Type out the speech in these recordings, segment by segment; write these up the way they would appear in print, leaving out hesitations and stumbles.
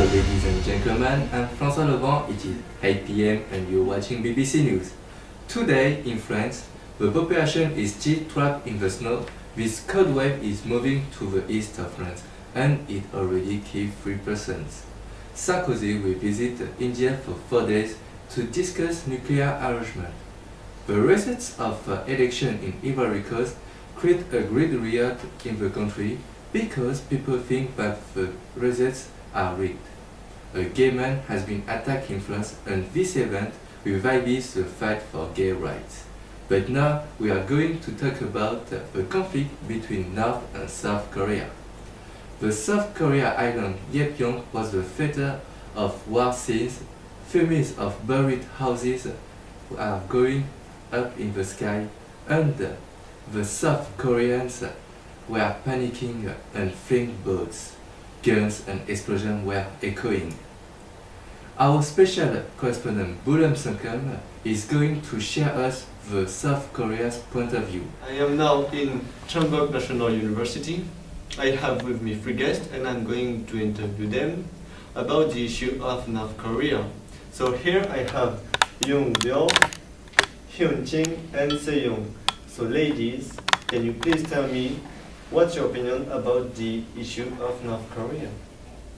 ladies and gentlemen, I'm François Levent. It is 8 p.m. and you're watching BBC News. Today in France, the population is still trapped in the snow. This cold wave is moving to the east of France and it already killed 3 persons. Sarkozy will visit India for 4 days to discuss nuclear arrangement. The results of the election in Ivory Coast create a great riot in the country because people think that the results are rigged. A gay man has been attacked in France and this event revives the fight for gay rights. But now we are going to talk about the conflict between North and South Korea. The South Korea island Yeonpyeong was the theater of war scenes. Families of buried houses are going up in the sky and the South Koreans were panicking and fleeing boats. Guns and explosions were echoing. Our special correspondent Bulam Sankam is going to share us the South Korea's point of view. I am now in Chongbuk National University. I have with me 3 guests and I'm going to interview them about the issue of North Korea. So here I have Young Byul, Hyun Jin and Seyong. So ladies, can you please tell me what's your opinion about the issue of North Korea?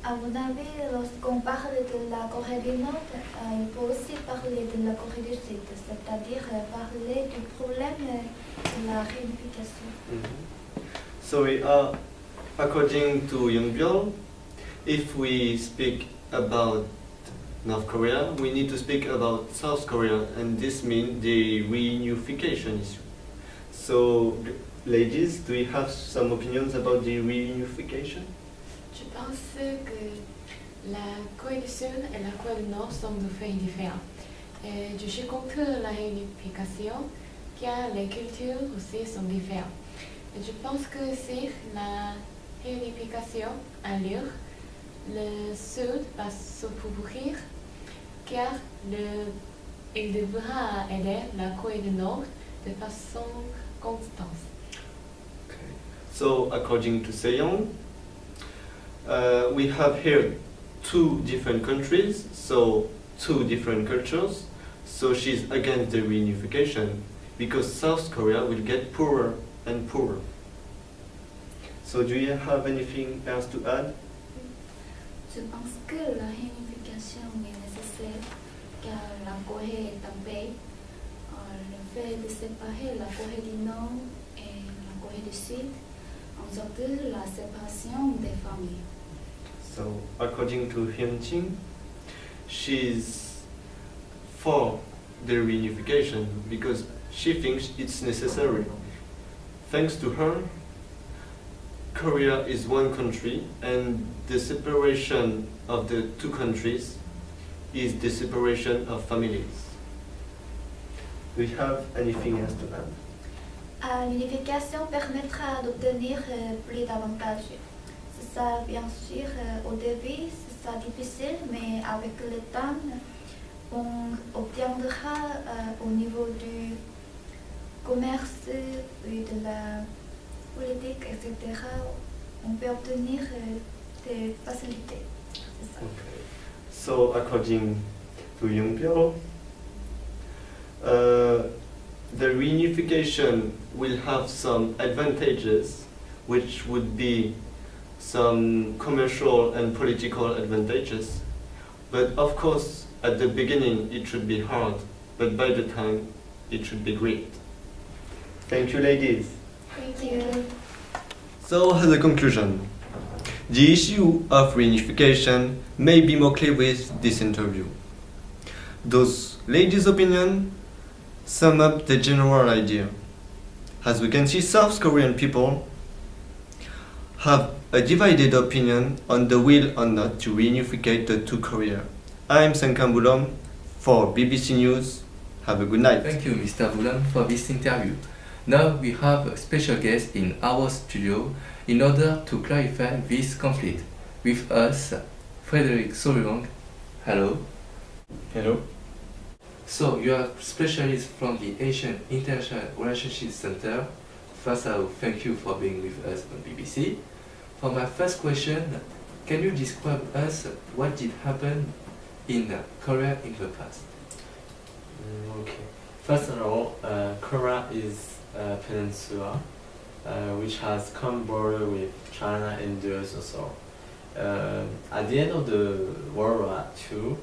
À mon avis, lorsqu'on parle de la Corée du Nord, il faut aussi parler de la Corée du Sud, c'est-à-dire parler du problème de la réunification. So according to Young Byul, if we speak about North Korea, we need to speak about South Korea, and this means the reunification issue. So, ladies, do you have some opinions about the reunification? Je pense que la Corée du Sud et la Corée du Nord sont 2 pays différents. Je suis contre la réunification car les cultures aussi sont différentes. Je pense que si la réunification a lieu, le Sud va s'appauvrir car il devra aider la Corée du Nord de façon constante. Okay. So, according to Seyong, we have here 2 different countries, so 2 different cultures. So she's against the reunification because South Korea will get poorer and poorer. So do you have anything else to add? Je pense que la réunification est nécessaire car la Corée est un pays. Le fait de séparer la Corée du Nord et la Corée du Sud engendre la séparation des familles. So according to Hyun Jin, she's for the reunification because she thinks it's necessary. Thanks to her, Korea is one country and the separation of the 2 countries is the separation of families. Do you have anything else to add? L'unification permettra d'obtenir plus d'avantages. C'est ça, bien sûr, au début, c'est ça difficile, mais avec le temps, on obtiendra au niveau du commerce et de la politique, etc., on peut obtenir des facilités. C'est ça. Okay. So according to Young Byul, the reunification will have some advantages, which would be some commercial and political advantages. But of course, at the beginning it should be hard, but by the time it should be great. Thank you, ladies. Thank you. So as a conclusion, the issue of reunification may be more clear with this interview. Those ladies' opinion sum up the general idea. As we can see, South Korean people have a divided opinion on the will or not to reunify the 2 Korea. I'm Sankam Bulam for BBC News. Have a good night. Thank you, Mr. Bulam, for this interview. Now we have a special guest in our studio in order to clarify this conflict. With us, Frederick Soryong. Hello. Hello. So you are specialist from the Asian International Relations Center. First, I will thank you for being with us on BBC. For my first question, can you describe us what did happen in Korea in the past? Okay. First of all, Korea is a peninsula which has common border with China and the USSR. At the end of the World War II,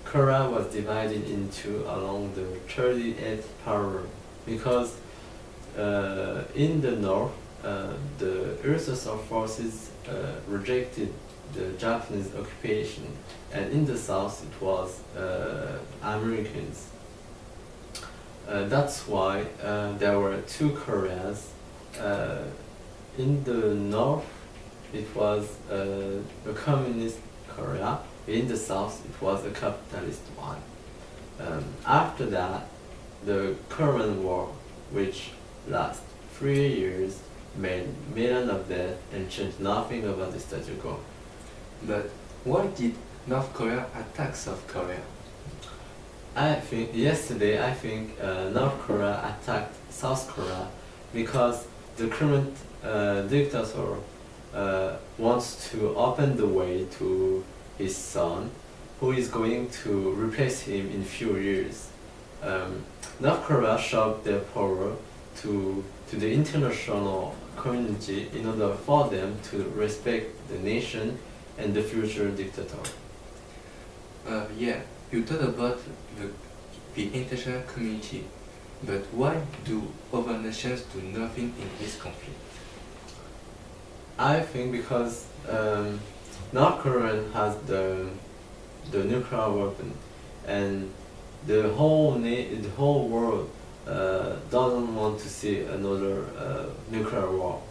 Korea was divided into along the 38th parallel because in the north, the USSR forces rejected the Japanese occupation, and in the south it was Americans. That's why there were two Koreas. In the north, it was a communist Korea. In the south, it was a capitalist one. After that, the Korean War, which lasted 3 years, made millions of deaths and changed nothing about the status quo. But why did North Korea attack South Korea? I think North Korea attacked South Korea because the current dictator wants to open the way to his son, who is going to replace him in few years. North Korea showed their power to the international community in order for them to respect the nation and the future dictator. Yeah, you talked about the international community, but why do other nations do nothing in this conflict? I think because North Korea has the nuclear weapon, and the whole world doesn't want to see another nuclear war.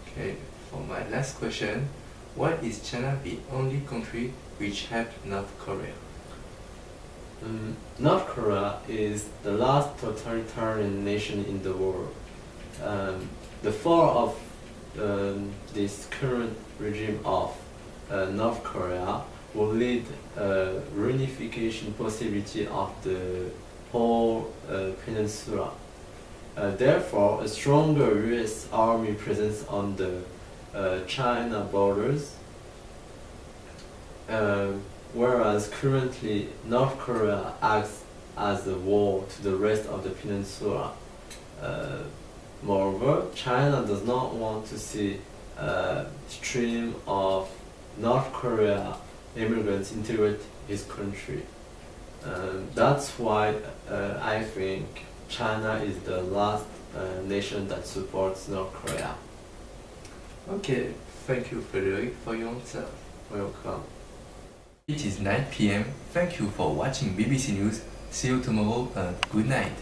Okay, for my last question, why is China the only country which helped North Korea? North Korea is the last totalitarian nation in the world. The fall of this current regime of North Korea will lead reunification possibility of the whole peninsula. Therefore, a stronger U.S. army presence on the China borders, whereas currently North Korea acts as a wall to the rest of the peninsula. Moreover, China does not want to see a stream of North Korea immigrants integrate his country. That's why I think China is the last nation that supports North Korea. Okay, thank you, Frederick, for your answer. Welcome. It is 9 p.m. Thank you for watching BBC News. See you tomorrow and good night.